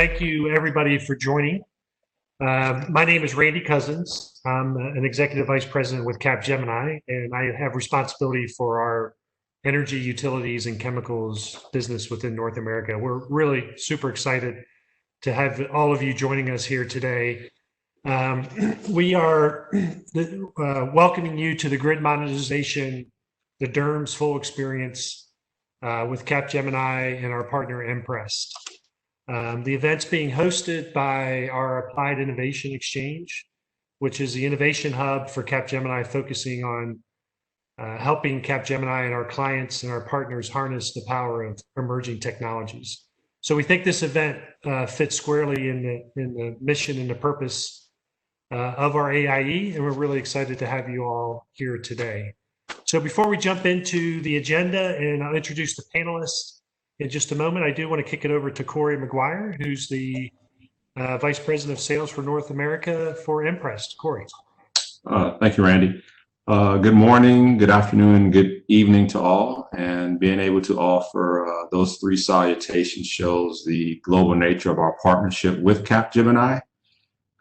thank you everybody for joining. My name is Randy Cousins. I'm an Executive Vice President with Capgemini, and I have responsibility for our energy, utilities, and chemicals business within North America. We're really super excited to have all of you joining us here today. We are welcoming you to the Grid Modernization, the DERMS full experience with Capgemini and our partner mPrest. The event's being hosted by our Applied Innovation Exchange, which is the innovation hub for Capgemini, focusing on helping Capgemini and our clients and our partners harness the power of emerging technologies. So we think this event fits squarely in the mission and the purpose of our AIE, and we're really excited to have you all here today. So before we jump into the agenda, and I'll introduce the panelists in just a moment, I do want to kick it over to Corey McGuire, who's the Vice President of Sales for North America for mPrest. Corey. Thank you, Randy. Good morning, good afternoon, good evening to all. And being able to offer those three salutations shows the global nature of our partnership with Capgemini,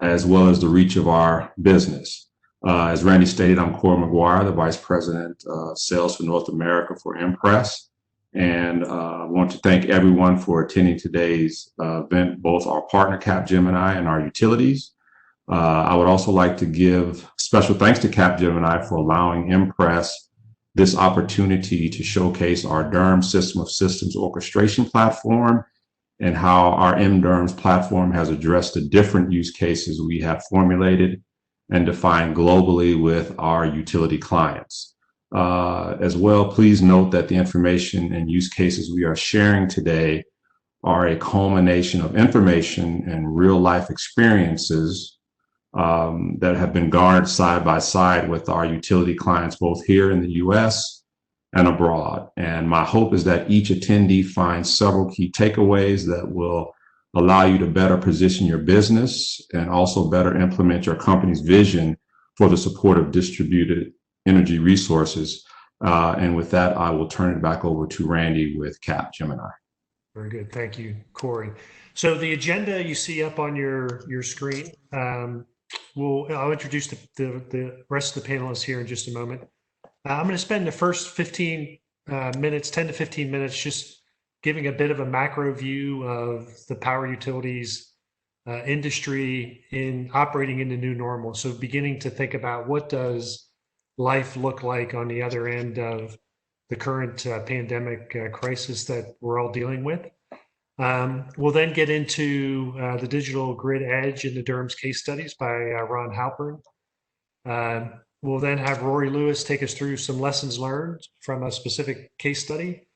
as well as the reach of our business. As Randy stated, I'm Corey McGuire, the Vice President of Sales for North America for mPrest. And I want to thank everyone for attending today's event, both our partner Capgemini and our utilities. I would also like to give special thanks to Capgemini for allowing mPrest this opportunity to showcase our DERMS system of systems orchestration platform and how our mDERMS platform has addressed the different use cases we have formulated and defined globally with our utility clients. As well, please note that the information and use cases we are sharing today are a culmination of information and real-life experiences that have been garnered side by side with our utility clients, both here in the US and abroad. And my hope is that each attendee finds several key takeaways that will allow you to better position your business and also better implement your company's vision for the support of distributed energy resources. And with that, I will turn it back over to Randy with Capgemini. Very good. Thank you, Corey. So the agenda you see up on your screen, I'll introduce the rest of the panelists here in just a moment. I'm going to spend the first 15 minutes, 10 to 15 minutes, just giving a bit of a macro view of the power utilities industry in operating in the new normal. So beginning to think about what does life look like on the other end of the current pandemic crisis that we're all dealing with. We'll then get into the digital grid edge and the DERMS case studies by Ron Halpern. We'll then have Rory Lewis take us through some lessons learned from a specific case study.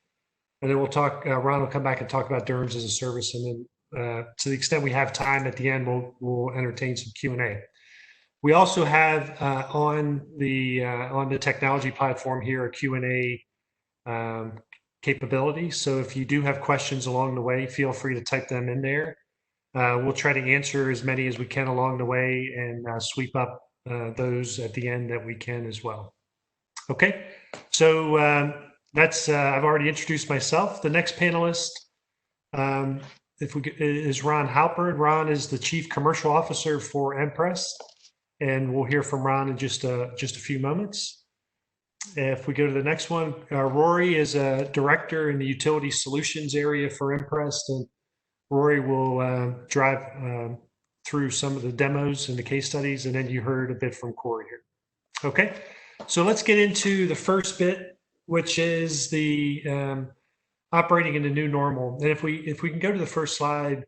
And then we'll talk, Ron will come back and talk about DERMS as a service. And then to the extent we have time at the end, we'll entertain some Q&A. We also have on the technology platform here a Q&A capability. So if you do have questions along the way, feel free to type them in there. We'll try to answer as many as we can along the way and sweep up those at the end that we can as well. Okay, so I've already introduced myself. The next panelist is Ron Halpern. Ron is the Chief Commercial Officer for mPrest, and we'll hear from Ron in just a few moments. If we go to the next one, Rory is a director in the utility solutions area for mPrest, and Rory will drive through some of the demos and the case studies, and then you heard a bit from Corey here. Okay, so let's get into the first bit, which is the operating in the new normal. And if we can go to the first slide,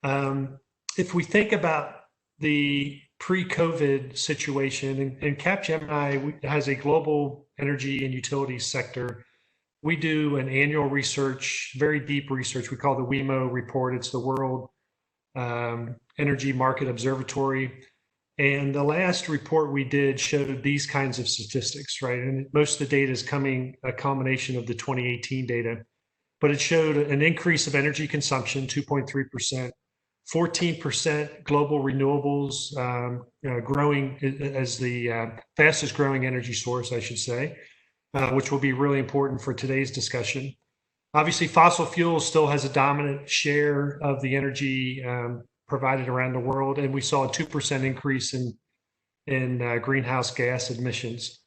if we think about the pre-COVID situation, and Capgemini has a global energy and utilities sector. We do an annual research, very deep research. We call the WEMO report. It's the World Energy Market Observatory. And the last report we did showed these kinds of statistics, right? And most of the data is a combination of the 2018 data, but it showed an increase of energy consumption, 2.3%, 14% global renewables growing as the fastest growing energy source, I should say, which will be really important for today's discussion. Obviously, fossil fuels still has a dominant share of the energy provided around the world, and we saw a 2% increase in greenhouse gas emissions.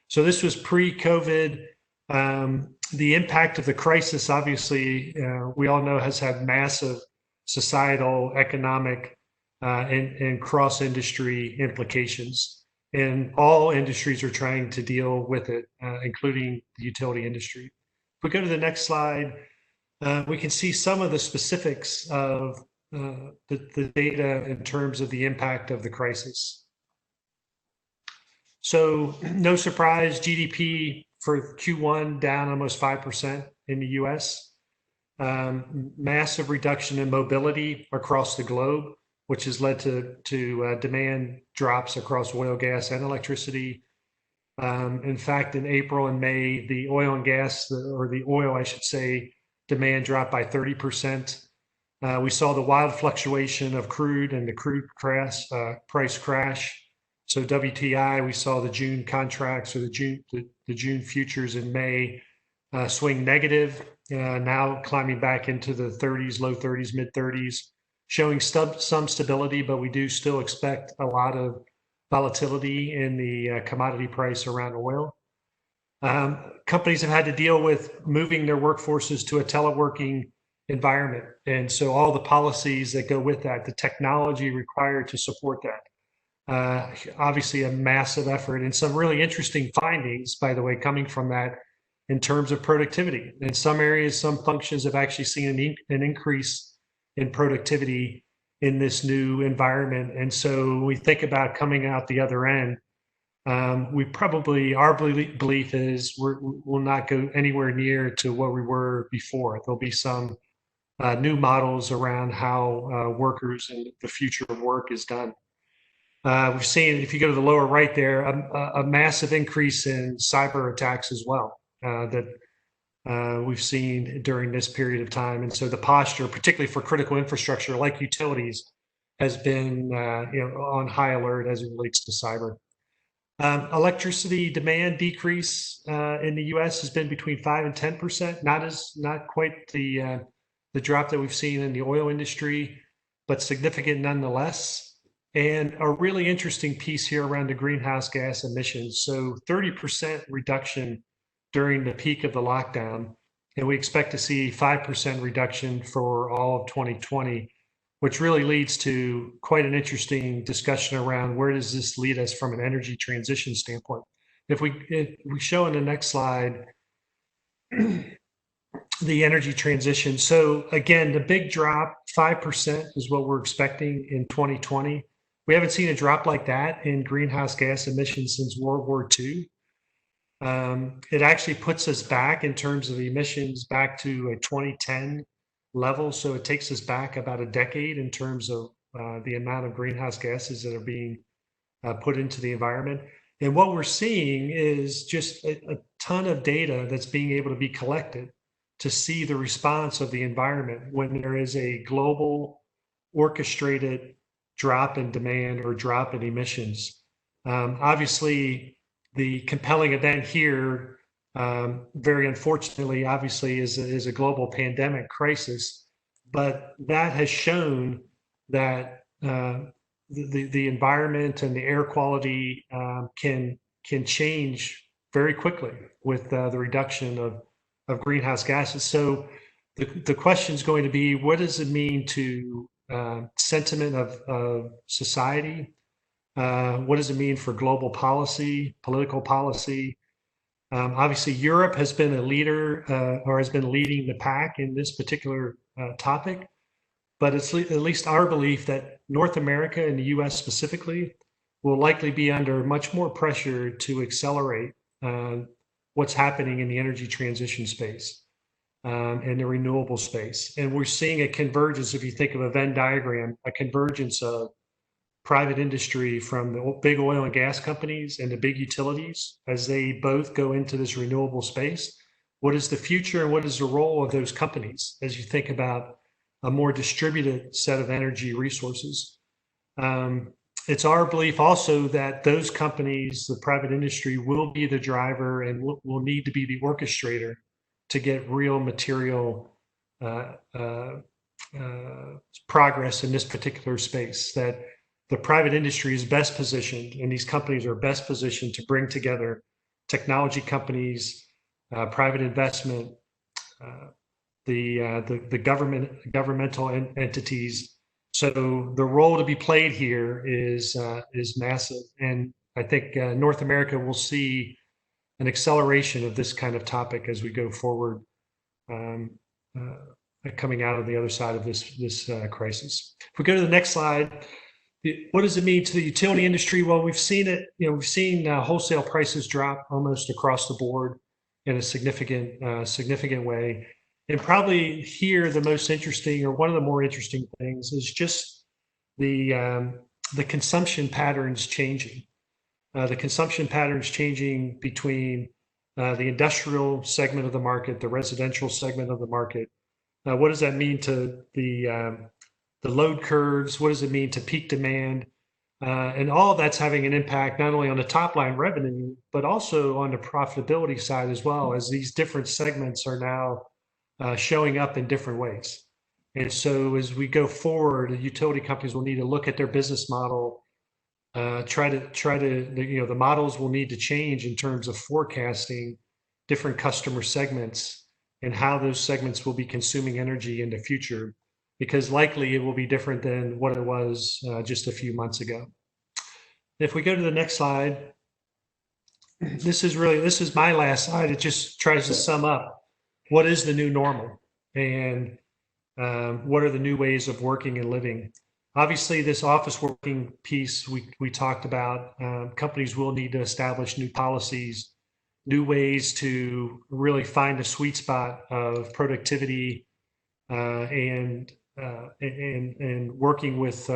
So this was pre-COVID. The impact of the crisis, obviously, we all know has had massive societal, economic, and cross-industry implications. And all industries are trying to deal with it, including the utility industry. If we go to the next slide, we can see some of the specifics of the data in terms of the impact of the crisis. So no surprise, GDP for Q1 down almost 5% in the US. Massive reduction in mobility across the globe, which has led to demand drops across oil, gas, and electricity. In fact, in April and May, the oil and gas, or the oil, I should say, demand dropped by 30%. We saw the wild fluctuation of crude and the crude price crash. So WTI, we saw the June contracts, or the June futures in May swing negative, now climbing back into the 30s, low 30s, mid 30s, showing some stability, but we do still expect a lot of volatility in the commodity price around oil. Companies have had to deal with moving their workforces to a teleworking environment. And so all the policies that go with that, the technology required to support that, obviously a massive effort, and some really interesting findings, by the way, coming from that in terms of productivity. In some areas, some functions have actually seen an increase in productivity in this new environment. And so when we think about coming out the other end, our belief is we'll not go anywhere near to what we were before. There'll be some new models around how workers and the future of work is done. We've seen, if you go to the lower right there, a massive increase in cyber attacks as well that we've seen during this period of time. And so the posture, particularly for critical infrastructure like utilities, has been on high alert as it relates to cyber. Electricity demand decrease in the U.S. has been between 5 and 10%, not quite the drop that we've seen in the oil industry, but significant nonetheless. And a really interesting piece here around the greenhouse gas emissions. So 30% reduction during the peak of the lockdown, and we expect to see 5% reduction for all of 2020, which really leads to quite an interesting discussion around where does this lead us from an energy transition standpoint. If we show in the next slide, the energy transition. So again, the big drop, 5% is what we're expecting in 2020. We haven't seen a drop like that in greenhouse gas emissions since World War II. It actually puts us back in terms of emissions back to a 2010 level. So it takes us back about a decade in terms of the amount of greenhouse gases that are being put into the environment. And what we're seeing is just a ton of data that's being able to be collected to see the response of the environment when there is a global orchestrated drop in demand or drop in emissions. Obviously, the compelling event here, very unfortunately, obviously, is a global pandemic crisis, but that has shown that the environment and the air quality can change very quickly with the reduction of greenhouse gases. So the question is going to be, what does it mean to sentiment of society? What does it mean for global policy, political policy? Obviously, Europe has been a leader or has been leading the pack in this particular topic, but it's at least our belief that North America and the US specifically will likely be under much more pressure to accelerate what's happening in the energy transition space and the renewable space. And we're seeing a convergence, if you think of a Venn diagram, a convergence of private industry from the big oil and gas companies and the big utilities as they both go into this renewable space. What is the future and what is the role of those companies as you think about a more distributed set of energy resources? It's our belief also that those companies, the private industry, will be the driver and will need to be the orchestrator to get real material progress in this particular space, that the private industry is best positioned and these companies are best positioned to bring together technology companies, private investment, the governmental entities. So the role to be played here is massive, and I think North America will see an acceleration of this kind of topic as we go forward, coming out of the other side of this crisis. If we go to the next slide, what does it mean to the utility industry? Well, we've seen it. We've seen wholesale prices drop almost across the board in a significant way. And probably here, the most interesting, or one of the more interesting things, is just the consumption patterns changing. The consumption patterns changing between the industrial segment of the market, the residential segment of the market. What does that mean to the load curves? What does it mean to peak demand? And all of that's having an impact not only on the top line revenue, but also on the profitability side as well, as these different segments are now showing up in different ways. And so as we go forward, the utility companies will need to look at their business model, the models will need to change in terms of forecasting different customer segments and how those segments will be consuming energy in the future, because likely it will be different than what it was just a few months ago. If we go to the next slide, this is my last slide. It just tries to sum up what is the new normal and what are the new ways of working and living. Obviously, this office working piece we talked about, companies will need to establish new policies, new ways to really find a sweet spot of productivity and working with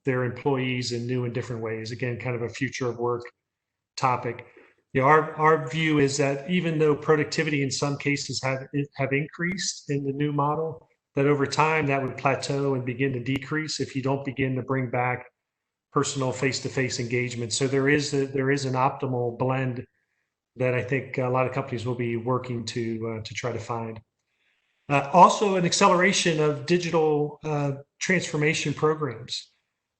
their employees in new and different ways. Again, kind of a future of work topic. Our view is that even though productivity in some cases have increased in the new model, that over time that would plateau and begin to decrease if you don't begin to bring back personal face-to-face engagement. So there is an optimal blend that I think a lot of companies will be working to try to find. Also, an acceleration of digital transformation programs,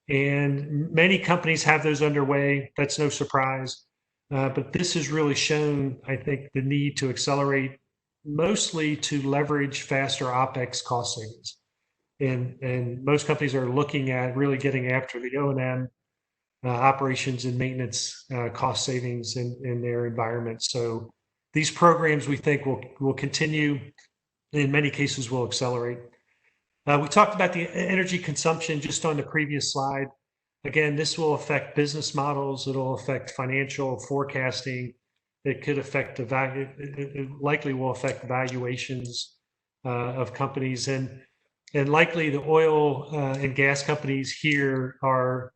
and many companies have those underway. That's no surprise, but this has really shown, I think, the need to accelerate, mostly to leverage faster OpEx cost savings. And most companies are looking at really getting after the O&M operations and maintenance cost savings in their environment. So these programs, we think, will continue. In many cases, will accelerate. We talked about the energy consumption just on the previous slide. Again, this will affect business models. It'll affect financial forecasting. It could affect the value. It likely will affect valuations of companies, and likely the oil and gas companies here are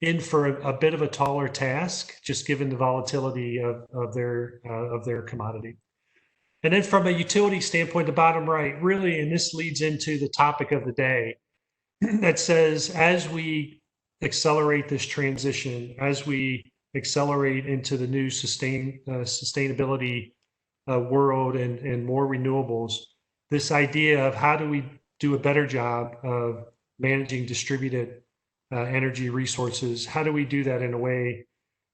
in for a bit of a taller task, just given the volatility of their commodity. And then from a utility standpoint, the bottom right, really, and this leads into the topic of the day, that says as we accelerate this transition, as we accelerate into the new sustainability world and more renewables, this idea of how do we do a better job of managing distributed energy resources, how do we do that in a way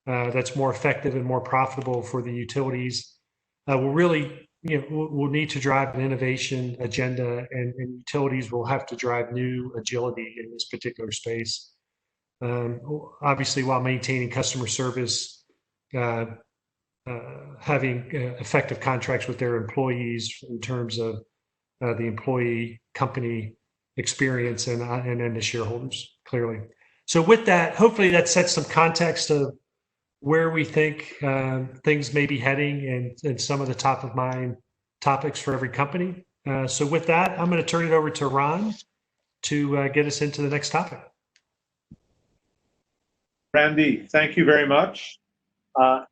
that's more effective and more profitable for the utilities, will really, we'll need to drive an innovation agenda, and utilities will have to drive new agility in this particular space. Obviously, while maintaining customer service, having effective contracts with their employees in terms of the employee company experience and then the shareholders, clearly. So with that, hopefully that sets some context of where we think things may be heading and some of the top of mind topics for every company. So with that, I'm going to turn it over to Ron to get us into the next topic. Randy, thank you very much.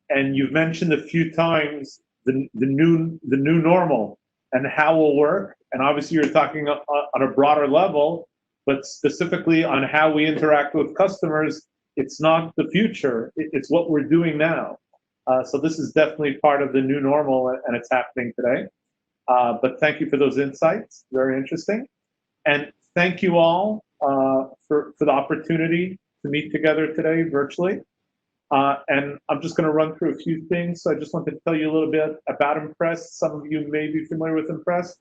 And you've mentioned a few times the new normal and how we'll work. And obviously you're talking on a broader level, but specifically on how we interact with customers. It's not the future, it's what we're doing now. So this is definitely part of the new normal, and it's happening today. But thank you for those insights. Very interesting. And thank you all for the opportunity to meet together today virtually. And I'm just going to run through a few things. So I just want to tell you a little bit about mPrest. Some of you may be familiar with mPrest.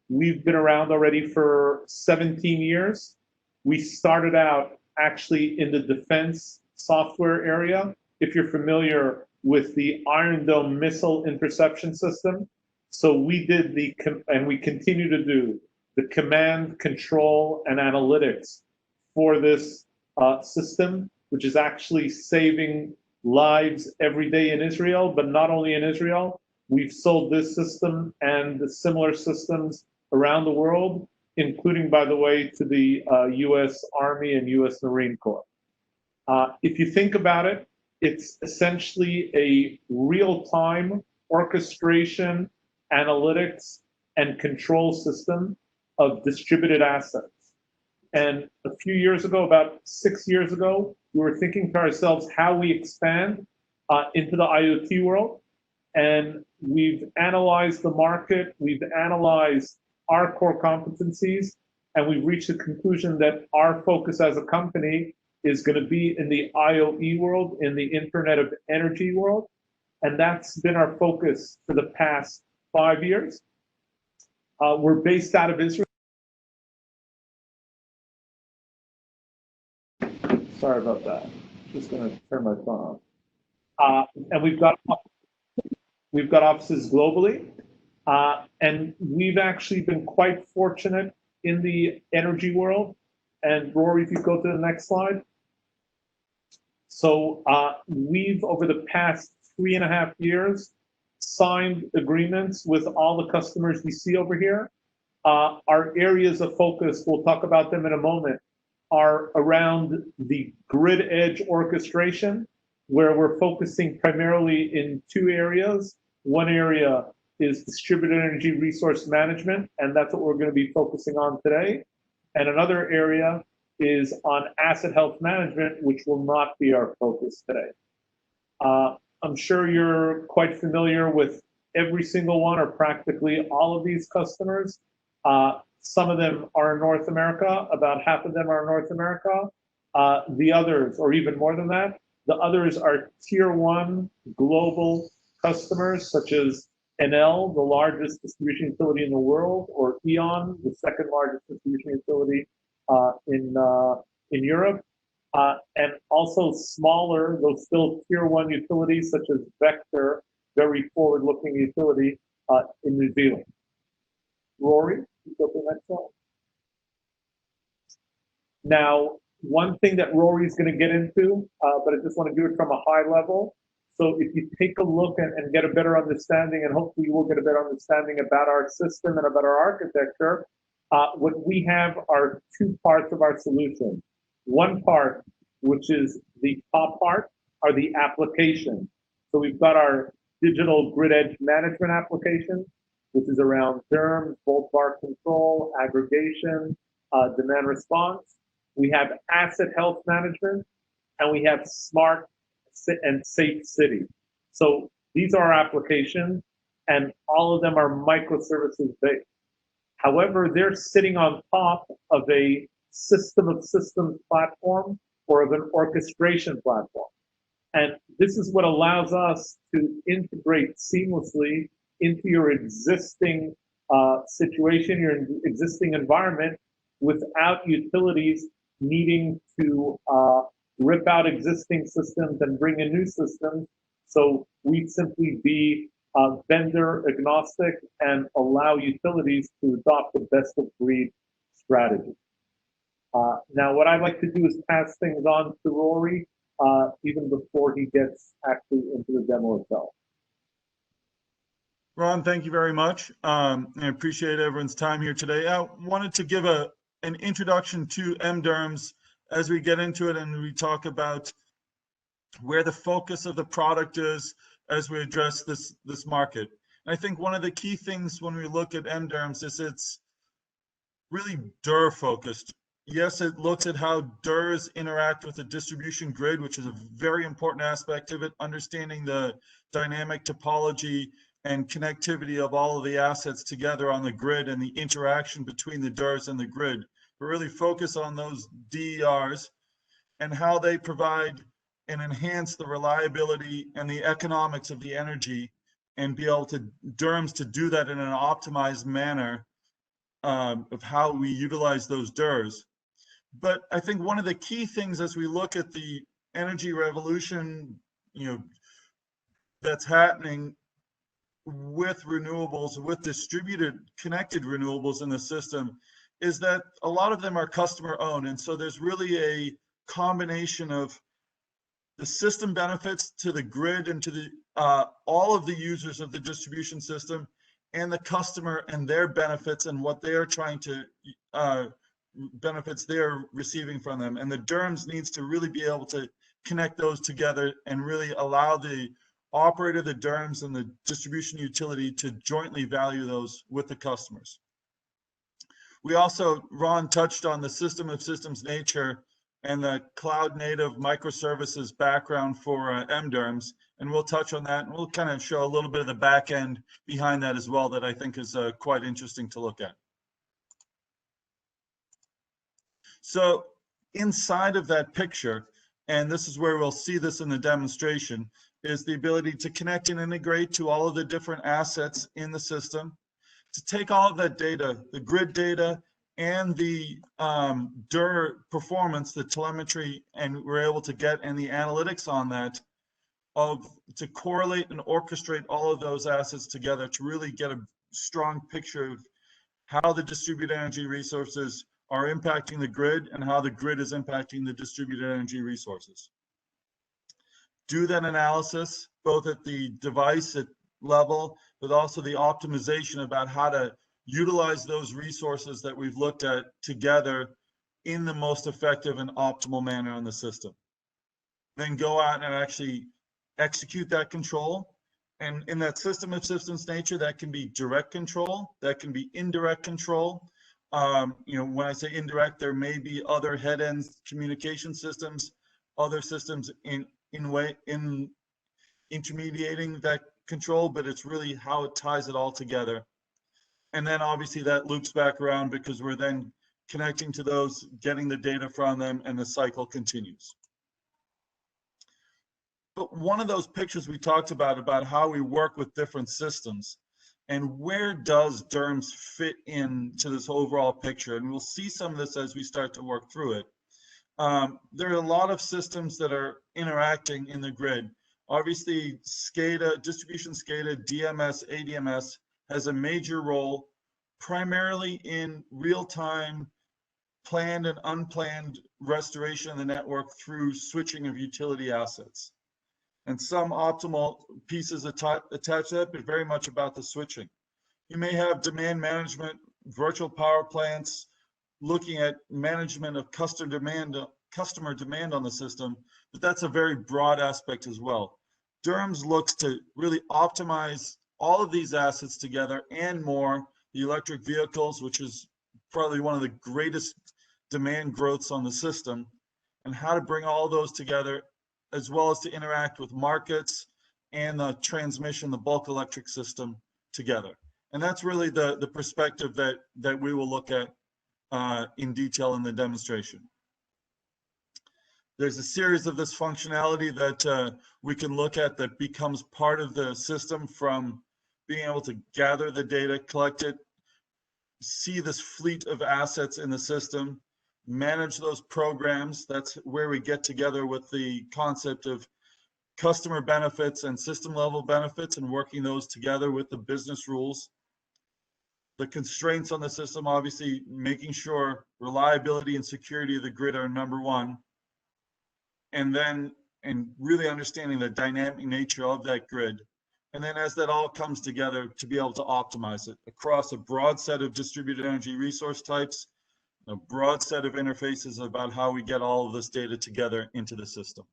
We've been around already for 17 years. We started out actually in the defense software area. If you're familiar with the Iron Dome missile interception system, so we did and we continue to do the command, control, and analytics for this system, which is actually saving lives every day in Israel, but not only in Israel. We've sold this system and the similar systems around the world, including, by the way, to the US Army and US Marine Corps. If you think about it, it's essentially a real-time orchestration, analytics, and control system of distributed assets. And a few years ago, about 6 years ago, we were thinking to ourselves how we expand into the IoT world. And we've analyzed the market, we've analyzed our core competencies, and we've reached the conclusion that our focus as a company is going to be in the IoE world, in the Internet of Energy world. And that's been our focus for the past 5 years. We're based out of Israel. Sorry about that. Just going to turn my phone on. And we've got offices globally. And we've actually been quite fortunate in the energy world. And Rory, if you go to the next slide. So we've, over the past 3.5 years, signed agreements with all the customers we see over here. Our areas of focus, we'll talk about them in a moment, are around the grid edge orchestration, where we're focusing primarily in 2 areas. One area is distributed energy resource management, and that's what we're going to be focusing on today. And another area is on asset health management, which will not be our focus today. I'm sure you're quite familiar with every single one or practically all of these customers. Some of them are in North America, about half of them are in North America. The others, or even more than that, the others are tier 1 global customers, such as Enel, the largest distribution utility in the world, or E.ON, the second largest distribution utility in Europe, and also smaller, though still tier 1 utilities, such as Vector, very forward-looking utility in New Zealand. Rory, you go to the next slide. Now, one thing that Rory is going to get into, but I just want to do it from a high level. So if you take a look and get a better understanding, and hopefully you will get a better understanding about our system and about our architecture, what we have are 2 parts of our solution. One part, which is the top part, are the applications. So we've got our digital grid edge management application, which is around DERMS, volt bar control, aggregation, demand response. We have asset health management, and we have smart and safe city. So these are our applications, and all of them are microservices based. However, they're sitting on top of a system of systems platform or of an orchestration platform. And this is what allows us to integrate seamlessly into your existing situation, your existing environment, without utilities needing to rip out existing systems and bring in new systems. So we simply be vendor agnostic and allow utilities to adopt the best of breed strategy. Now, what I'd like to do is pass things on to Rory, even before he gets actually into the demo itself. Ron, thank you very much. I appreciate everyone's time here today. I wanted to give an introduction to mDERMS as we get into it and we talk about where the focus of the product is as we address this market. And I think one of the key things when we look at mDERMS is it's really DER focused. Yes, it looks at how DERs interact with the distribution grid, which is a very important aspect of it, understanding the dynamic topology and connectivity of all of the assets together on the grid and the interaction between the DERMS and the grid. We really focus on those DERs and how they provide and enhance the reliability and the economics of the energy, and be able to DERMS to do that in an optimized manner of how we utilize those DERs. But I think one of the key things as we look at the energy revolution, that's happening with renewables, with distributed connected renewables in the system, is that a lot of them are customer owned. And so there's really a combination of the system benefits to the grid and to the all of the users of the distribution system, and the customer and their benefits and what they are trying to benefits they're receiving from them. And the DERMS needs to really be able to connect those together and really allow the operator, the DERMS, and the distribution utility to jointly value those with the customers. We also, Ron touched on the system of systems nature and the cloud native microservices background for mDERMS, and we'll touch on that, and we'll kind of show a little bit of the back end behind that as well that I think is quite interesting to look at. So inside of that picture, and this is where we'll see this in the demonstration, is the ability to connect and integrate to all of the different assets in the system, to take all of that data, the grid data and the DER performance, the telemetry, and we're able to get, and the analytics on that, to correlate and orchestrate all of those assets together to really get a strong picture of how the distributed energy resources are impacting the grid and how the grid is impacting the distributed energy resources. Do that analysis both at the device level, but also the optimization about how to utilize those resources that we've looked at together in the most effective and optimal manner on the system. Then go out and actually execute that control. And in that system of systems nature, that can be direct control, that can be indirect control. When I say indirect, there may be other head ends communication systems, other systems in intermediating that control, but it's really how it ties it all together. And then obviously that loops back around because we're then connecting to those, getting the data from them, and the cycle continues. But one of those pictures we talked about how we work with different systems, and where does DERMS fit into this overall picture? And we'll see some of this as we start to work through it. There are a lot of systems that are interacting in the grid. Obviously, SCADA, distribution SCADA, DMS, ADMS has a major role, primarily in real-time planned and unplanned restoration of the network through switching of utility assets. And some optimal pieces attached to that, but very much about the switching. You may have demand management, virtual power plants, looking at management of customer demand on the system, but that's a very broad aspect as well. DERMS looks to really optimize all of these assets together and more, the electric vehicles, which is probably one of the greatest demand growths on the system, and how to bring all those together, as well as to interact with markets and the transmission, the bulk electric system together. And that's really the perspective that we will look at in detail in the demonstration. There's a series of this functionality that we can look at that becomes part of the system, from being able to gather the data, collect it, see this fleet of assets in the system, manage those programs. That's where we get together with the concept of customer benefits and system level benefits, and working those together with the business rules. The constraints on the system, obviously making sure reliability and security of the grid are number one. And really understanding the dynamic nature of that grid. And then as that all comes together, to be able to optimize it across a broad set of distributed energy resource types, a broad set of interfaces about how we get all of this data together into the system.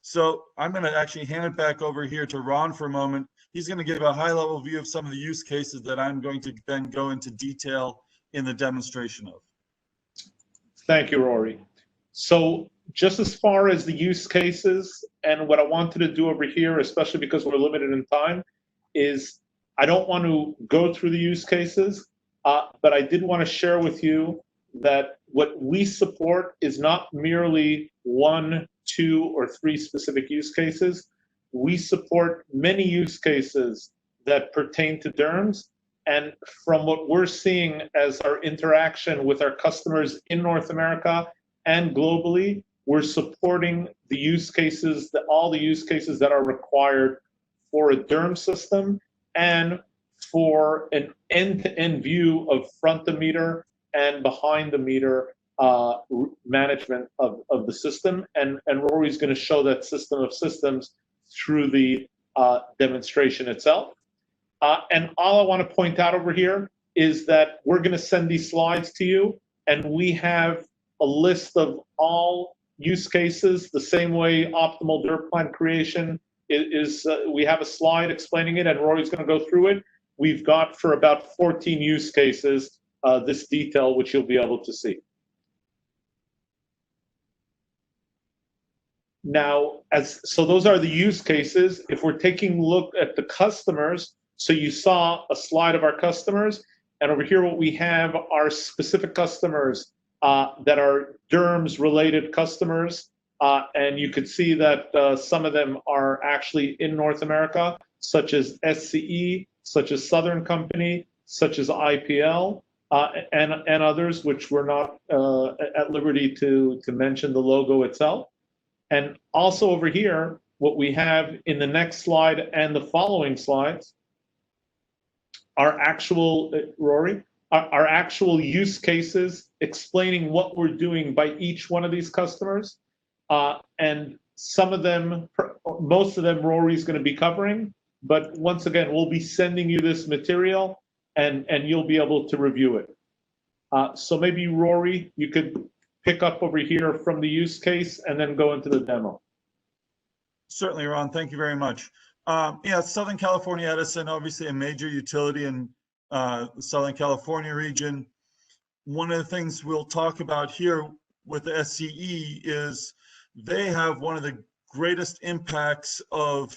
So I'm going to actually hand it back over here to Ron for a moment. He's going to give a high-level view of some of the use cases that I'm going to then go into detail in the demonstration of. Thank you, Rory. So just as far as the use cases, and what I wanted to do over here, especially because we're limited in time, is I don't want to go through the use cases, but I did want to share with you that what we support is not merely 1, 2, or 3 specific use cases. We support many use cases that pertain to DERMS. And from what we're seeing as our interaction with our customers in North America and globally, we're supporting the use cases, all the use cases that are required for a DERMS system and for an end-to-end view of front the meter and behind the meter management of the system. And Rory's going to show that system of systems through the demonstration itself. And all I want to point out over here is that we're going to send these slides to you, and we have a list of all use cases, the same way optimal DERP plan creation is we have a slide explaining it, and Rory's going to go through it. We've got for about 14 use cases this detail, which you'll be able to see. Now, so those are the use cases. If we're taking a look at the customers, so you saw a slide of our customers, and over here what we have are specific customers that are DERMS-related customers, and you could see that some of them are actually in North America, such as SCE, such as Southern Company, such as IPL, and others, which we're not at liberty to mention the logo itself. And also over here, what we have in the next slide and the following slides are actual, Rory, are actual use cases explaining what we're doing by each one of these customers. And some of them, most of them, Rory's going to be covering. But once again, we'll be sending you this material, and you'll be able to review it. So maybe, Rory, you could pick up over here from the use case and then go into the demo. Certainly, Ron. Thank you very much. Yeah, Southern California Edison, obviously a major utility in the Southern California region. One of the things we'll talk about here with the SCE is they have one of the greatest impacts of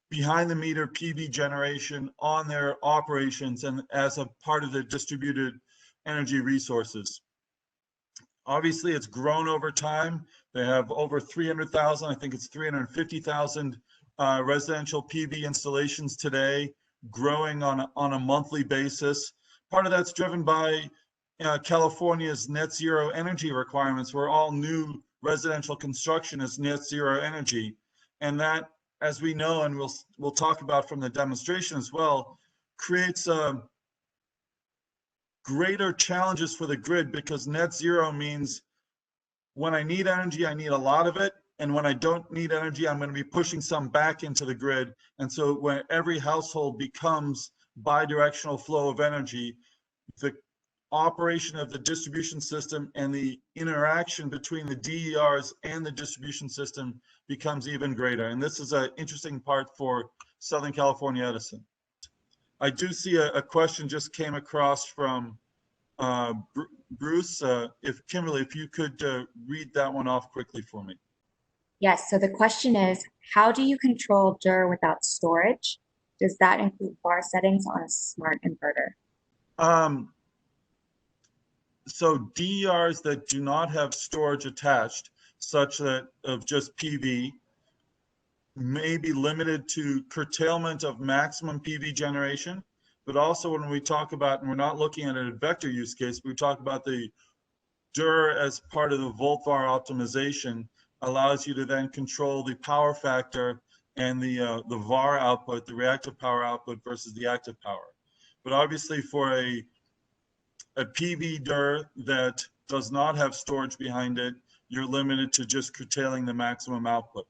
behind the meter PV generation on their operations and as a part of their distributed energy resources. Obviously, it's grown over time. They have over 300,000, I think it's 350,000 residential PV installations today, growing on a monthly basis. Part of that's driven by California's net zero energy requirements, where all new residential construction is net zero energy. And that, as we know, and we'll talk about from the demonstration as well, creates greater challenges for the grid, because net zero means when I need energy, I need a lot of it. And when I don't need energy, I'm going to be pushing some back into the grid. And so when every household becomes bidirectional flow of energy, the operation of the distribution system and the interaction between the DERs and the distribution system becomes even greater. And this is an interesting part for Southern California Edison. I do see a question just came across from Bruce. If Kimberly, if you could read that one off quickly for me. Yes, so the question is, how do you control DER without storage? Does that include bar settings on a smart inverter? So DERs that do not have storage attached, such that of just PV, may be limited to curtailment of maximum PV generation. But also when we talk about, and we're not looking at a vector use case, we talk about the DER as part of the volt-var optimization, allows you to then control the power factor and the VAR output, the reactive power output versus the active power. But obviously for a PV DER that does not have storage behind it, you're limited to just curtailing the maximum output.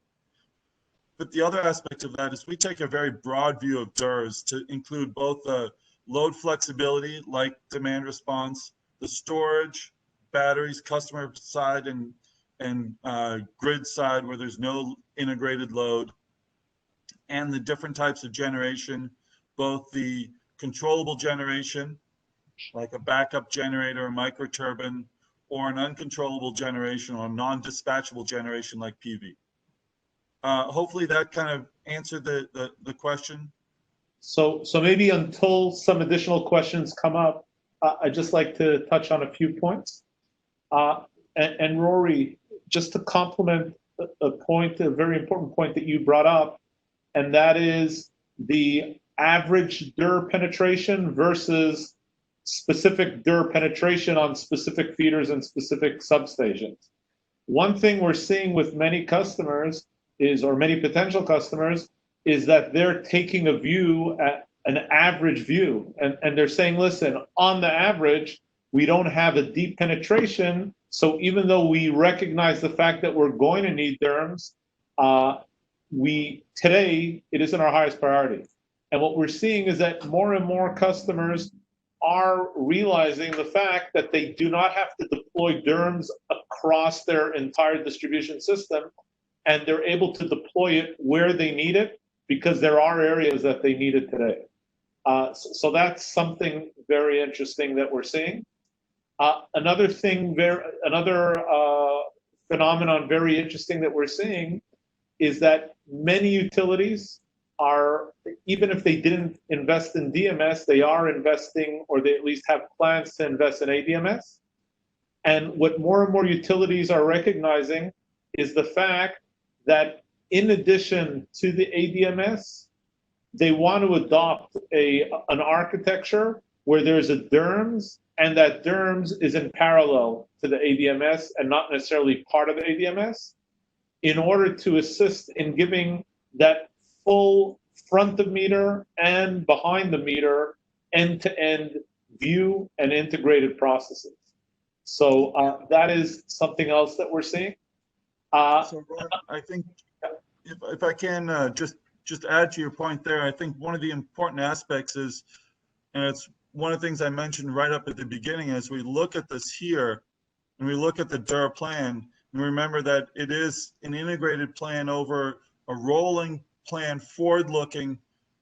But the other aspect of that is we take a very broad view of DERs to include both the load flexibility, like demand response, the storage, batteries, customer side, and grid side where there's no integrated load, and the different types of generation, both the controllable generation, like a backup generator, a microturbine, or an uncontrollable generation or non-dispatchable generation like PV. Hopefully that kind of answered the question. So maybe until some additional questions come up, I'd just like to touch on a few points. And Rory, just to complement a point, a very important point that you brought up, and that is the average DER penetration versus specific DER penetration on specific feeders and specific substations. One thing we're seeing with many customers is, or many potential customers, is that they're taking a view, an average view, and they're saying, listen, on the average, we don't have a deep penetration, so even though we recognize the fact that we're going to need DERMS, today, it isn't our highest priority. And what we're seeing is that more and more customers are realizing the fact that they do not have to deploy DERMS across their entire distribution system, and they're able to deploy it where they need it, because there are areas that they need it today. So that's something very interesting that we're seeing. Another phenomenon very interesting that we're seeing is that many utilities are, even if they didn't invest in DMS, they are investing, or they at least have plans to invest in ADMS. And what more and more utilities are recognizing is the fact that in addition to the ADMS, they want to adopt an architecture where there's a DERMS, and that DERMS is in parallel to the ADMS and not necessarily part of the ADMS, in order to assist in giving that full front of meter and behind the meter end-to-end view and integrated processes. So that is something else that we're seeing. So Ron, I think if I can just add to your point there, I think one of the important aspects is, and it's one of the things I mentioned right up at the beginning, as we look at this here and we look at the DER plan, and remember that it is an integrated plan over a rolling plan, forward-looking,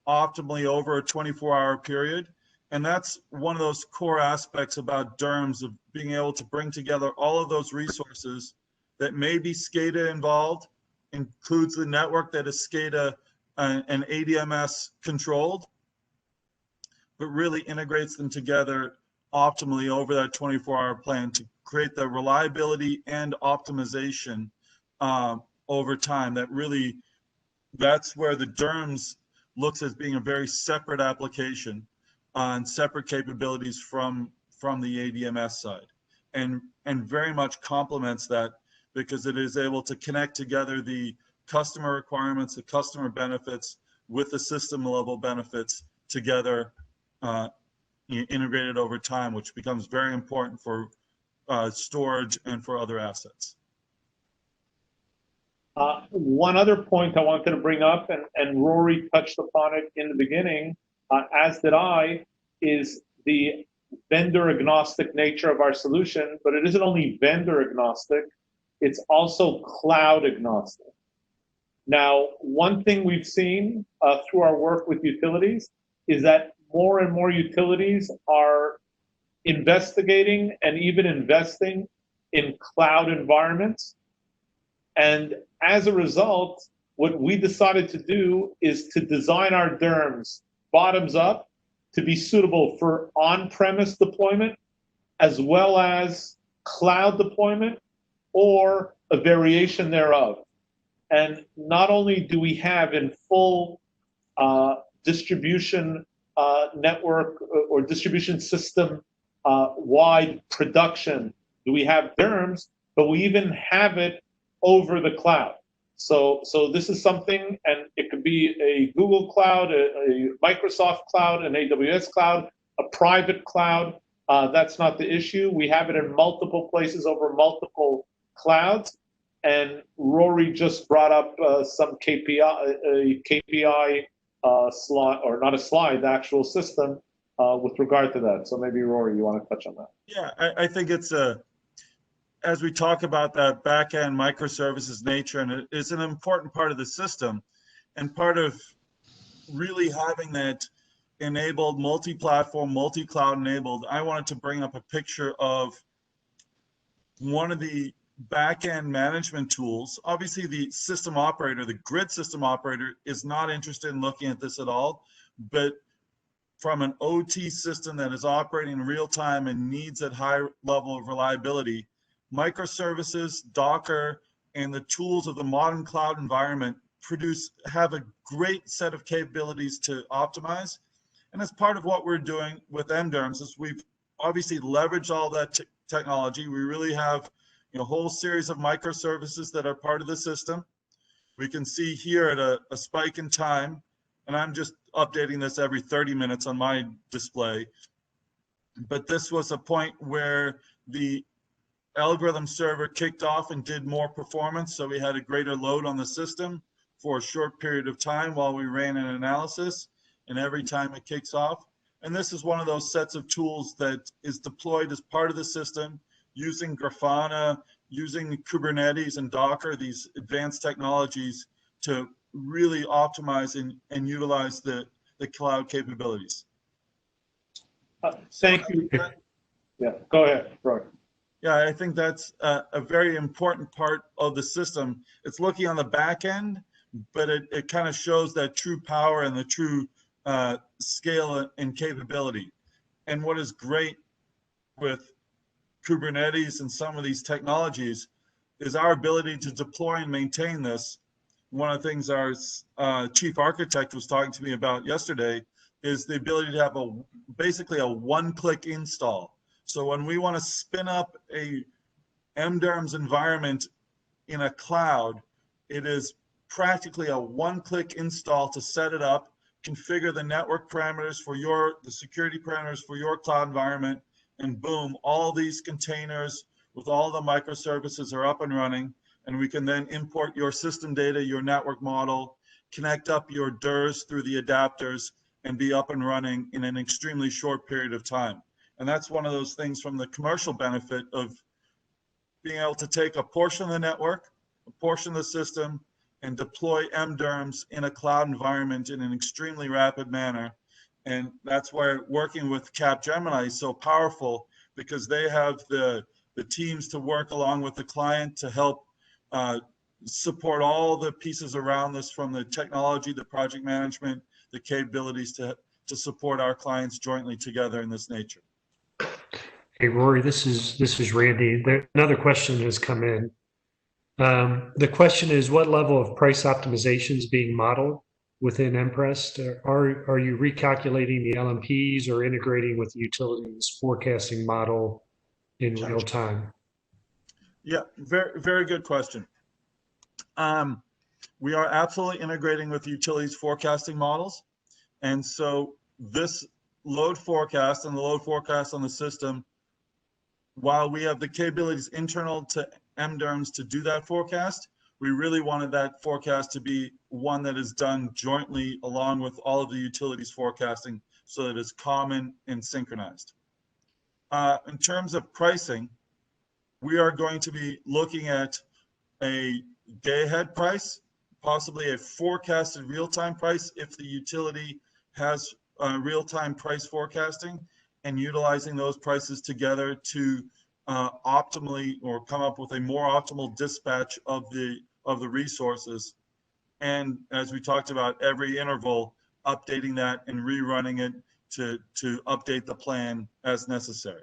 optimally over a 24-hour period. And that's one of those core aspects about DERMS, of being able to bring together all of those resources that may be SCADA involved, includes the network that is SCADA and ADMS controlled, but really integrates them together optimally over that 24-hour plan to create the reliability and optimization over time. That's where the DERMS looks as being a very separate application and separate capabilities from the ADMS side, and very much complements that, because it is able to connect together the customer requirements, the customer benefits with the system level benefits together, integrated over time, which becomes very important for storage and for other assets. One other point I wanted to bring up, and Rory touched upon it in the beginning, as did I, is the vendor agnostic nature of our solution, but it isn't only vendor agnostic, it's also cloud agnostic. Now, one thing we've seen through our work with utilities is that more and more utilities are investigating and even investing in cloud environments. And as a result, what we decided to do is to design our DERMS bottoms up to be suitable for on-premise deployment, as well as cloud deployment or a variation thereof. And not only do we have in full distribution network or distribution system wide production, do we have DERMS, but we even have it over the cloud. So this is something, and it could be a Google cloud, a Microsoft cloud, an AWS cloud, a private cloud. That's not the issue. We have it in multiple places over multiple clouds. And Rory just brought up some KPI slide, or not a slide, the actual system with regard to that. So maybe Rory, you want to touch on that? Yeah, I think it's as we talk about that back-end microservices nature, and it's an important part of the system, and part of really having that enabled, multi-platform, multi-cloud enabled. I wanted to bring up a picture of one of the back-end management tools. Obviously, the system operator, the grid system operator, is not interested in looking at this at all. but from an OT system that is operating in real time and needs that high level of reliability, microservices, Docker, and the tools of the modern cloud environment have a great set of capabilities to optimize. And as part of what we're doing with mDerms is we've obviously leveraged all that technology. We really have a whole series of microservices that are part of the system. We can see here at a spike in time, and I'm just updating this every 30 minutes on my display, but this was a point where the algorithm server kicked off and did more performance, so we had a greater load on the system for a short period of time while we ran an analysis, and every time it kicks off. And this is one of those sets of tools that is deployed as part of the system using Grafana, using Kubernetes and Docker, these advanced technologies to really optimize and utilize the cloud capabilities. Thank you. Yeah, go ahead, Roy. Yeah, I think that's a very important part of the system. It's looking on the back end, but it kind of shows that true power and the true scale and capability. And what is great with Kubernetes and some of these technologies is our ability to deploy and maintain this. One of the things our chief architect was talking to me about yesterday is the ability to have basically a one-click install. So when we want to spin up a mDerms environment in a cloud, it is practically a one-click install to set it up, configure the network parameters for the security parameters for your cloud environment, and boom, all these containers with all the microservices are up and running, and we can then import your system data, your network model, connect up your DERMS through the adapters, and be up and running in an extremely short period of time. And that's one of those things from the commercial benefit of being able to take a portion of the network, a portion of the system, and deploy mDerms in a cloud environment in an extremely rapid manner. And that's why working with Capgemini is so powerful, because they have the teams to work along with the client to help support all the pieces around this, from the technology, the project management, the capabilities to support our clients jointly together in this nature. Hey, Rory, this is Randy. Another question has come in. The question is, what level of price optimization is being modeled within mPrest? Are you recalculating the LMPs or integrating with the utilities forecasting model in real time? Yeah, very, very good question. We are absolutely integrating with utilities forecasting models. And so this load forecast and the load forecast on the system, while we have the capabilities internal to mDerms to do that forecast, we really wanted that forecast to be one that is done jointly along with all of the utilities forecasting, so that it's common and synchronized. In terms of pricing, we are going to be looking at a day-ahead price, possibly a forecasted real-time price if the utility has real-time price forecasting, and utilizing those prices together to optimally, or come up with a more optimal dispatch of the resources. And as we talked about, every interval updating that and rerunning it to update the plan as necessary.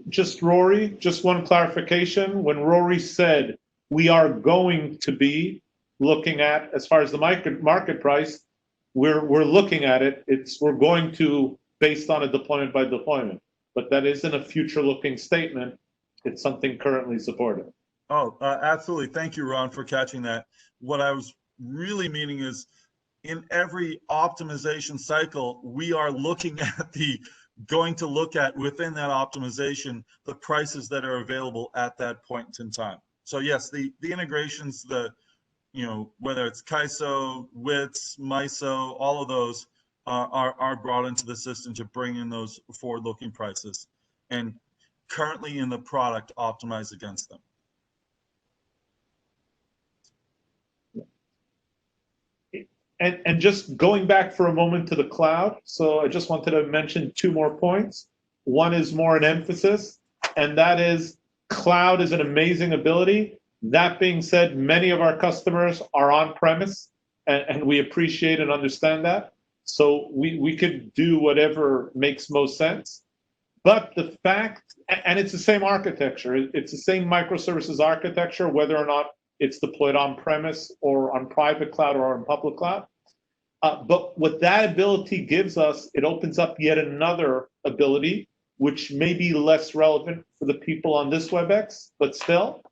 Just Rory, just one clarification. When Rory said we are going to be looking at, as far as the market price, we're looking at it. We're going to, based on a deployment by deployment, but that isn't a future-looking statement. It's something currently supported. Oh, absolutely. Thank you, Ron, for catching that. What I was really meaning is, in every optimization cycle, we are looking at going to look at within that optimization the prices that are available at that point in time. So yes, the integrations, whether it's KISO, WITS, MISO, all of those are brought into the system to bring in those forward-looking prices, and currently in the product optimize against them. And just going back for a moment to the cloud, so I just wanted to mention two more points. One is more an emphasis, and that is cloud is an amazing ability. That being said, many of our customers are on premise, and we appreciate and understand that. So we could do whatever makes most sense. But the fact, and it's the same architecture, it's the same microservices architecture, whether or not it's deployed on-premise or on private cloud or on public cloud. But what that ability gives us, it opens up yet another ability, which may be less relevant for the people on this WebEx, but still.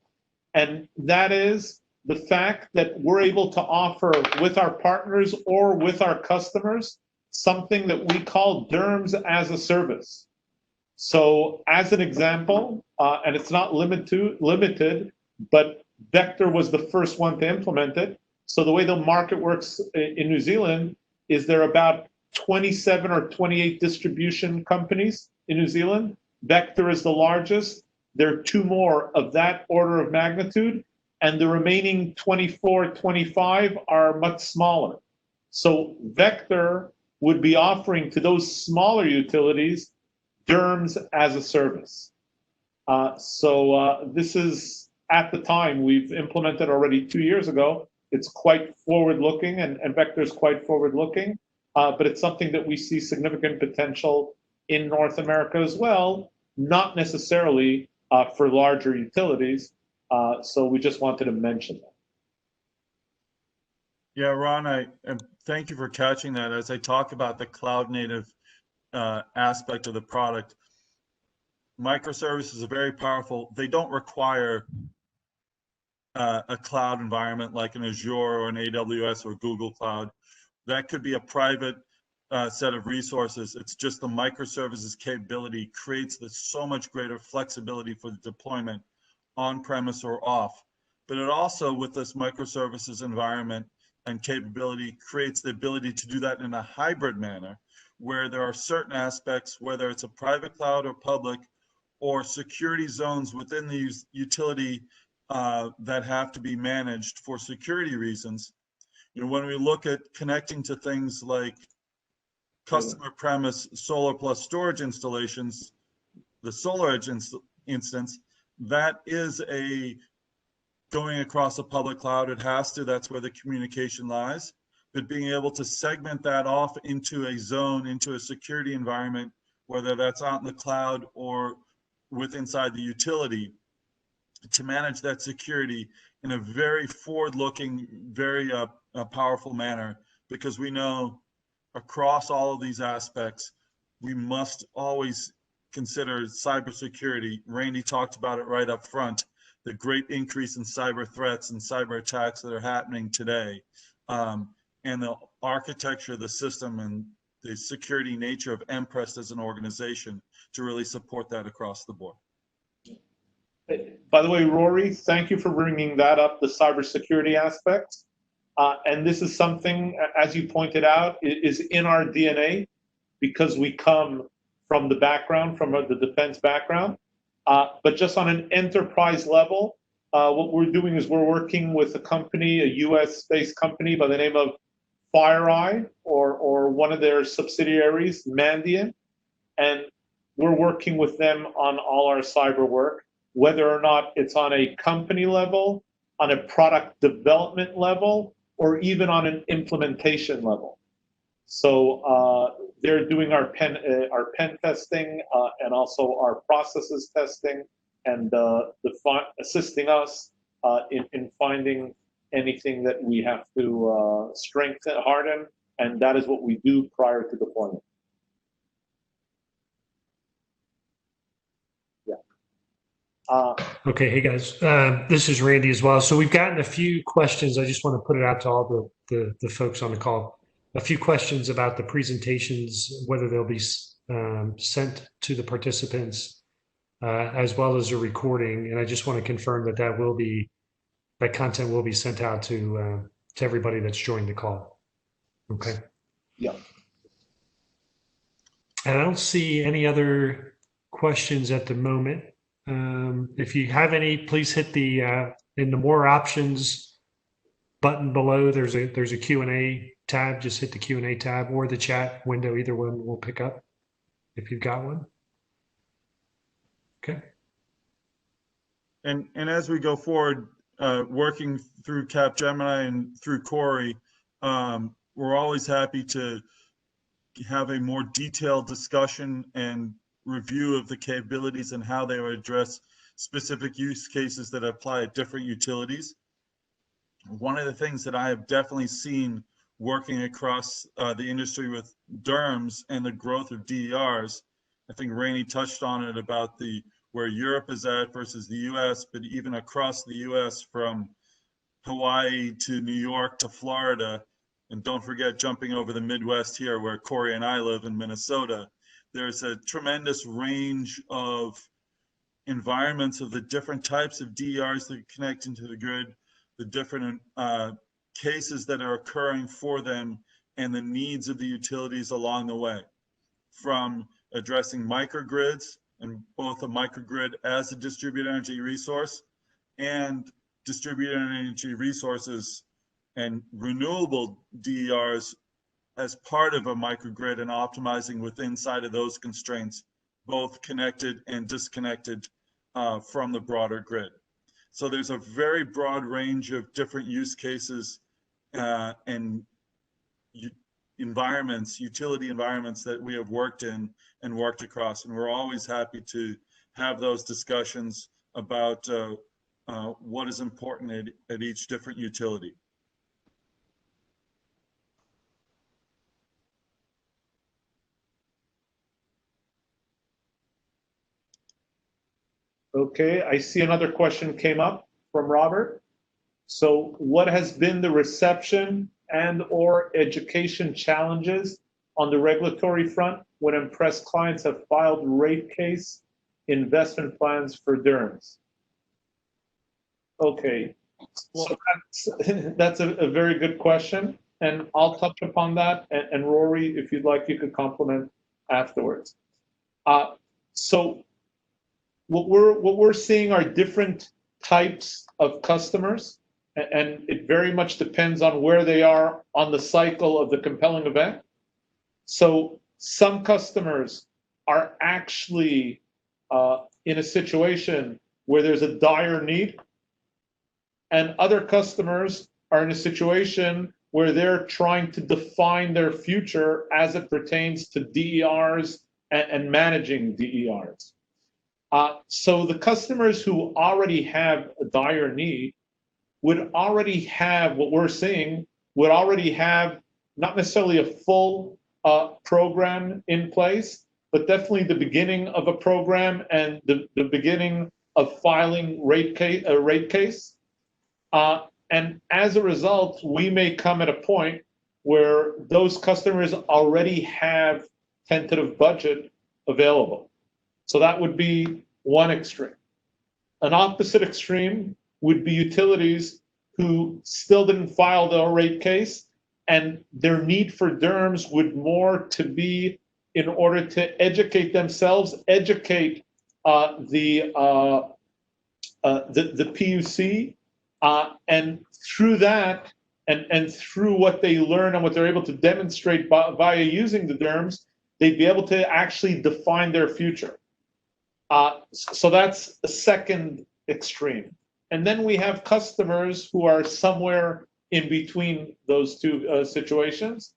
And that is the fact that we're able to offer with our partners or with our customers something that we call DERMS as a service. So as an example, and it's not limited, but Vector was the first one to implement it. So the way the market works in New Zealand is there are about 27 or 28 distribution companies in New Zealand. Vector is the largest. There are 2 more of that order of magnitude, and the remaining 24, 25 are much smaller. So Vector would be offering to those smaller utilities DERMS as a service. This is, at the time, we've implemented already 2 years ago. It's quite forward-looking, and Vector is quite forward-looking, but it's something that we see significant potential in North America as well, not necessarily for larger utilities. So we just wanted to mention that. Yeah, Ron, thank you for catching that. As I talk about the cloud native aspect of the product, microservices are very powerful. They don't require a cloud environment like an Azure or an AWS or Google Cloud. That could be a private set of resources. It's just the microservices capability creates so much greater flexibility for the deployment on premise or off. But it also, with this microservices environment and capability, creates the ability to do that in a hybrid manner, where there are certain aspects, whether it's a private cloud or public, or security zones within the utility that have to be managed for security reasons. You know, when we look at connecting to things like customer premise solar plus storage installations, the SolarEdge instance, that is going across a public cloud. It has to, that's where the communication lies. But being able to segment that off into a zone, into a security environment, whether that's out in the cloud or inside the utility, to manage that security in a very forward-looking, very powerful manner, because we know across all of these aspects, we must always consider cybersecurity. Randy talked about it right up front, the great increase in cyber threats and cyber attacks that are happening today. And the architecture of the system and the security nature of mPrest as an organization to really support that across the board. By the way, Rory, thank you for bringing that up, the cybersecurity aspect. And this is something, as you pointed out, is in our DNA because we come from the background, from the defense background. But just on an enterprise level, what we're doing is we're working with a company, a US-based company by the name of FireEye, or one of their subsidiaries, Mandiant, and we're working with them on all our cyber work, whether or not it's on a company level, on a product development level, or even on an implementation level. So they're doing our pen testing and also our processes testing, and assisting us in finding anything that we have to strengthen, harden, and that is what we do prior to deployment. Yeah. Okay, hey guys, this is Randy as well. So we've gotten a few questions. I just want to put it out to all the folks on the call. A few questions about the presentations, whether they'll be sent to the participants as well as a recording. And I just want to confirm that that content will be sent out to everybody that's joined the call. Okay. Yeah. And I don't see any other questions at the moment. If you have any, please hit the in the more options button below. There's a Q&A tab. Just hit the Q&A tab or the chat window. Either one will pick up if you've got one. Okay. And as we go forward, working through Capgemini and through Corey, We're always happy to have a more detailed discussion and review of the capabilities and how they would address specific use cases that apply at different utilities. One of the things that I have definitely seen working across the industry with DERMS and the growth of DERs, I think Rainey touched on it about where Europe is at versus the US, but even across the US from Hawaii to New York to Florida, and don't forget jumping over the Midwest here where Corey and I live in Minnesota. There's a tremendous range of environments of the different types of DERs that connect into the grid, the different cases that are occurring for them, and the needs of the utilities along the way, from addressing microgrids, and both a microgrid as a distributed energy resource and distributed energy resources and renewable DERs as part of a microgrid, and optimizing within inside of those constraints, both connected and disconnected from the broader grid. So there's a very broad range of different use cases and environments, utility environments that we have worked in and worked across. And we're always happy to have those discussions about what is important at each different utility. Okay, I see another question came up from Robert. So what has been the reception and or education challenges on the regulatory front when mPrest clients have filed rate case investment plans for DERMS? Okay, so that's a very good question, and I'll touch upon that, and Rory, if you'd like, you could comment afterwards. So what we're seeing are different types of customers, and it very much depends on where they are on the cycle of the compelling event. So some customers are actually in a situation where there's a dire need, and other customers are in a situation where they're trying to define their future as it pertains to DERs and managing DERs. So the customers who already have a dire need would already have, what we're seeing, would already have not necessarily a full program in place, but definitely the beginning of a program and the beginning of filing a rate case. And as a result, we may come at a point where those customers already have tentative budget available. So that would be one extreme. An opposite extreme would be utilities who still didn't file their rate case, and their need for DERMS would more to be in order to educate themselves, educate the PUC, and through that, and through what they learn and what they're able to demonstrate via using the DERMS, they'd be able to actually define their future. So that's a second extreme. And then we have customers who are somewhere in between those two situations.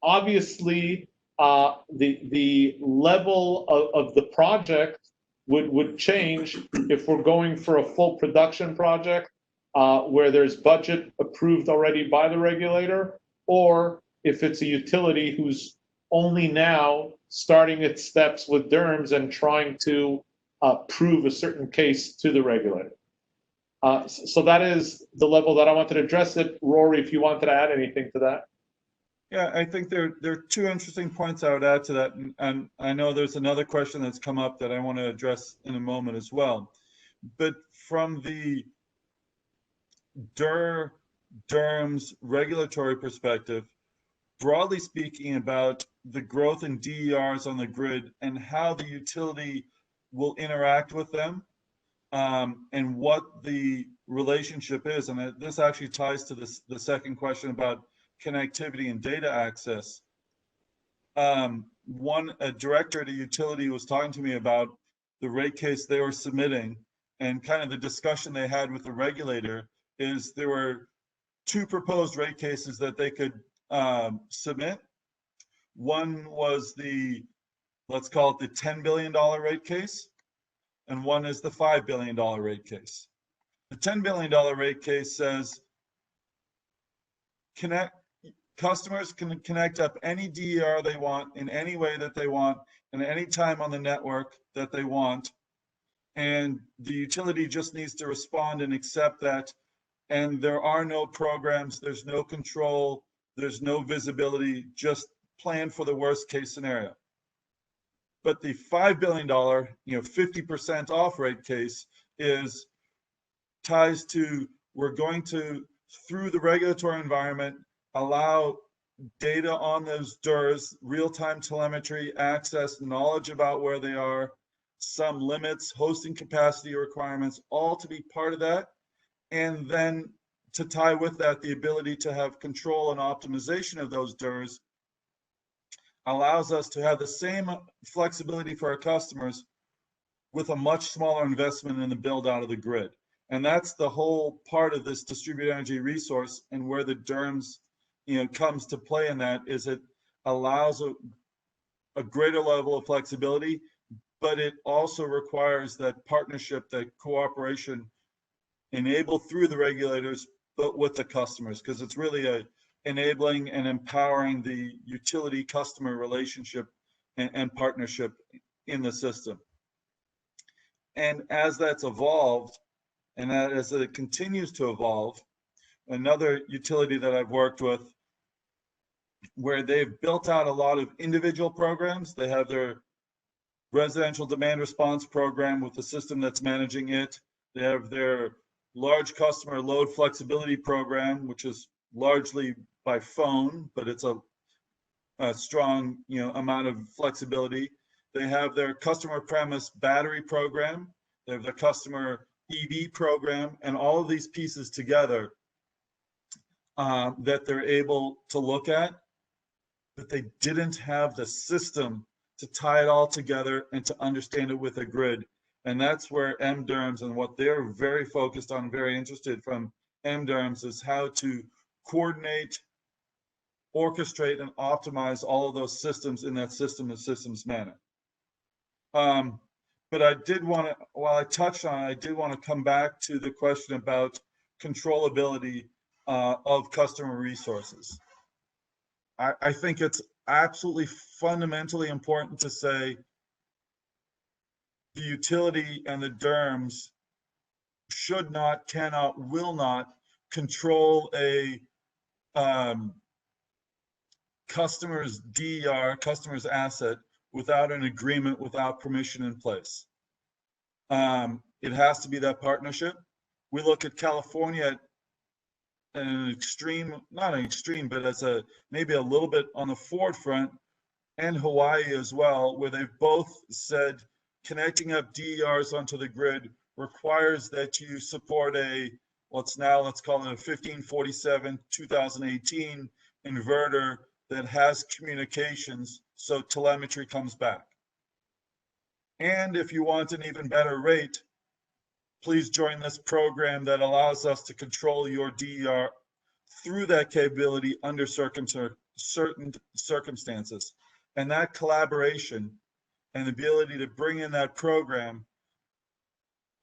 Obviously, the level of the project would change if we're going for a full production project where there's budget approved already by the regulator, or if it's a utility who's only now starting its steps with DERMS and trying to prove a certain case to the regulator. So that is the level that I wanted to address it. Rory, if you wanted to add anything to that. Yeah, I think there are two interesting points I would add to that. And I know there's another question that's come up that I want to address in a moment as well. But from the DERMS regulatory perspective, broadly speaking about the growth in DERs on the grid and how the utility will interact with them, and what the relationship is. And this actually ties to the second question about connectivity and data access. A director at a utility was talking to me about the rate case they were submitting, and kind of the discussion they had with the regulator is there were two proposed rate cases that they could submit. One was the, let's call it the $10 billion rate case, and one is the $5 billion rate case. The $10 billion rate case says customers can connect up any DER they want in any way that they want and any time on the network that they want. And the utility just needs to respond and accept that. And there are no programs, there's no control, there's no visibility, just plan for the worst case scenario. But the $5 billion, 50% off rate case ties to, we're going to, through the regulatory environment, allow data on those DERs, real-time telemetry, access, knowledge about where they are, some limits, hosting capacity requirements, all to be part of that. And then to tie with that, the ability to have control and optimization of those DERs allows us to have the same flexibility for our customers with a much smaller investment in the build out of the grid. And that's the whole part of this distributed energy resource, and where the DERMS comes to play in that is it allows a greater level of flexibility, but it also requires that partnership, that cooperation enabled through the regulators, but with the customers, because it's really enabling and empowering the utility customer relationship and partnership in the system. And as that's evolved, and as it continues to evolve, another utility that I've worked with, where they've built out a lot of individual programs, they have their residential demand response program with the system that's managing it. They have their large customer load flexibility program, which is largely by phone, but it's a strong amount of flexibility. They have their customer premise battery program. They have their customer EV program, and all of these pieces together that they're able to look at, but they didn't have the system to tie it all together and to understand it with a grid. And that's where mDERMS and what they're very focused on, very interested from mDERMS, is how to coordinate, orchestrate, and optimize all of those systems in that system-to-systems manner. But I did want to, while I touched on it, I did want to come back to the question about controllability of customer resources. I think it's absolutely fundamentally important to say the utility and the DERMS should not, cannot, will not control a customer's DER, customer's asset, without an agreement, without permission in place. It has to be that partnership. We look at California at an extreme, not an extreme, but as maybe a little bit on the forefront, and Hawaii as well, where they've both said connecting up DERs onto the grid requires that you support let's call it a 1547 2018 inverter that has communications, so telemetry comes back. And if you want an even better rate, please join this program that allows us to control your DER through that capability under certain circumstances. And that collaboration and the ability to bring in that program,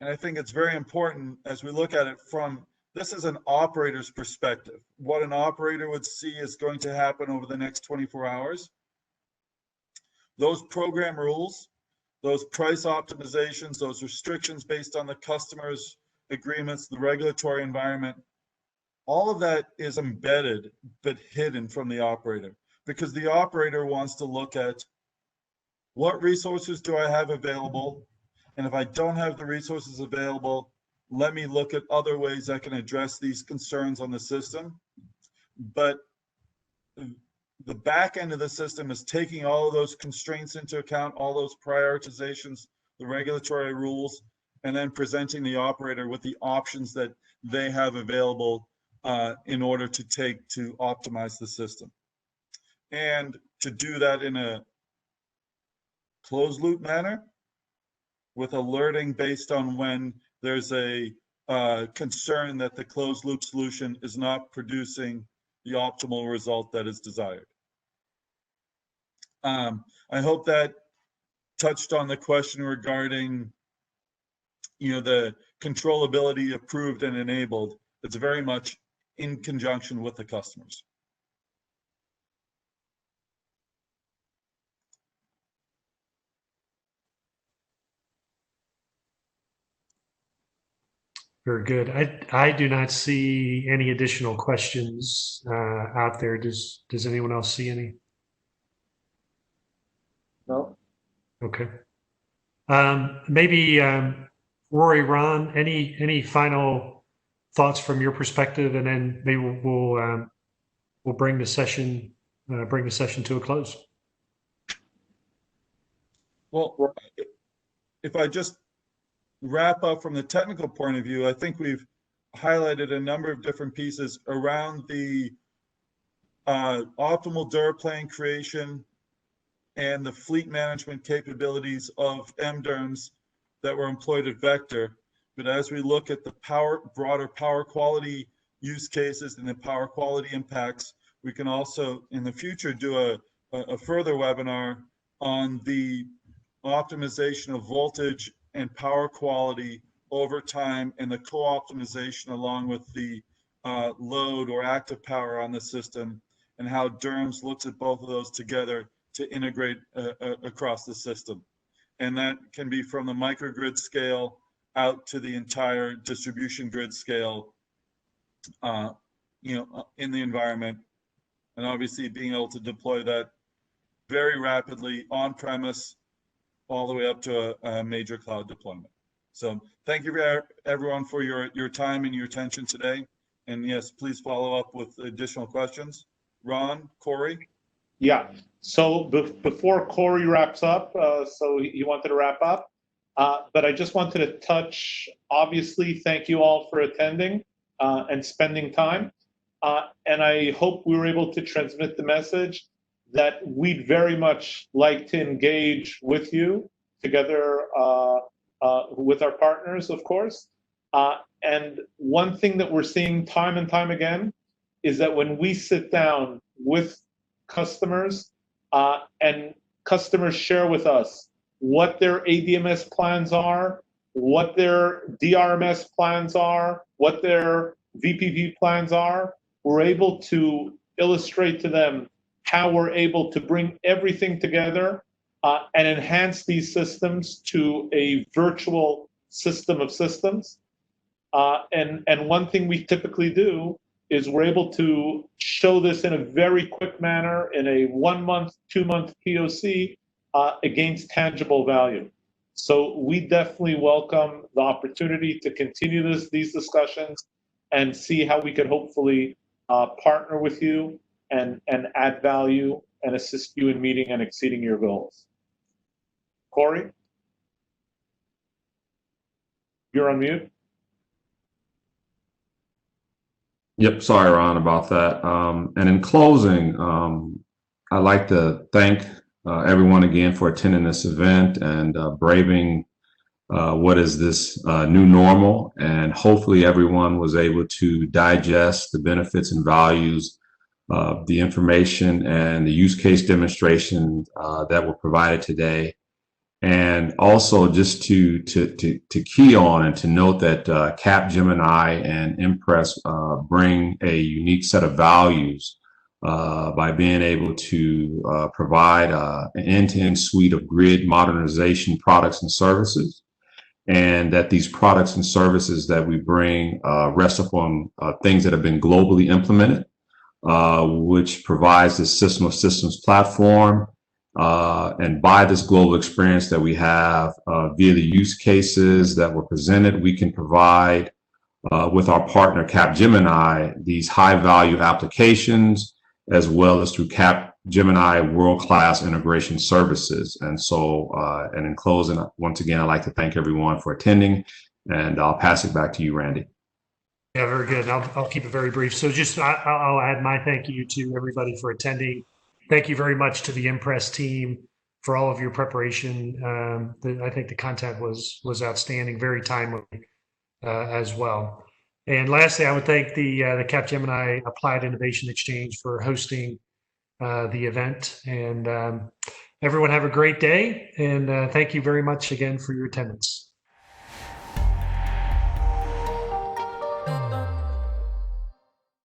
and I think it's very important as we look at it from, this is an operator's perspective. What an operator would see is going to happen over the next 24 hours. Those program rules, those price optimizations, those restrictions based on the customer's agreements, the regulatory environment, all of that is embedded but hidden from the operator, because the operator wants to look at what resources do I have available, and if I don't have the resources available, let me look at other ways I can address these concerns on the system. But the back end of the system is taking all of those constraints into account, all those prioritizations, the regulatory rules, and then presenting the operator with the options that they have available in order to optimize the system. And to do that in a closed loop manner with alerting based on when there's a concern that the closed loop solution is not producing the optimal result that is desired. I hope that touched on the question regarding, the controllability approved and enabled. It's very much in conjunction with the customers. Very good. I do not see any additional questions out there. Does anyone else see any? No. Okay. Maybe Rory, Ron, any final thoughts from your perspective, and then maybe we'll bring the session to a close. Well, if I just wrap up from the technical point of view, I think we've highlighted a number of different pieces around the optimal DER plan creation and the fleet management capabilities of mDERMS that were employed at Vector. But as we look at the broader power quality use cases and the power quality impacts, we can also in the future do a further webinar on the optimization of voltage and power quality over time, and the co-optimization along with the load or active power on the system, and how DERMS looks at both of those together to integrate across the system. And that can be from the microgrid scale out to the entire distribution grid scale, in the environment, and obviously being able to deploy that very rapidly on premise all the way up to a major cloud deployment. So thank you everyone for your time and your attention today. And yes, please follow up with additional questions. Ron, Corey? Yeah, so before Corey wraps up, so he wanted to wrap up, but I just wanted to touch, obviously, thank you all for attending and spending time. And I hope we were able to transmit the message that we'd very much like to engage with you together with our partners, of course. And one thing that we're seeing time and time again is that when we sit down with customers and customers share with us what their ADMS plans are, what their DRMS plans are, what their VPP plans are, we're able to illustrate to them how we're able to bring everything together and enhance these systems to a virtual system of systems. And one thing we typically do is we're able to show this in a very quick manner in a 1 month, 2 month POC against tangible value. So we definitely welcome the opportunity to continue these discussions and see how we can hopefully partner with you and add value and assist you in meeting and exceeding your goals. Corey? You're on mute. Yep, sorry, Ron, about that. And in closing, I'd like to thank everyone again for attending this event and braving what is this new normal. And hopefully everyone was able to digest the benefits and values of the information and the use case demonstration that were provided today. And also just to key on and to note that Capgemini and mPrest bring a unique set of values by being able to provide an end-to-end suite of grid modernization products and services, and that these products and services that we bring rest upon things that have been globally implemented, which provides this system of systems platform. And by this global experience that we have via the use cases that were presented, we can provide with our partner Capgemini these high value applications, as well as through Capgemini world-class integration services. And so, and in closing, once again, I'd like to thank everyone for attending, and I'll pass it back to you, Randy. Yeah, very good. I'll keep it very brief. So just I'll add my thank you to everybody for attending. Thank you very much to the mPrest team for all of your preparation. I think the content was outstanding, very timely. as well. And lastly, I would thank the Capgemini Applied Innovation Exchange for hosting the event. And everyone have a great day. And thank you very much again for your attendance.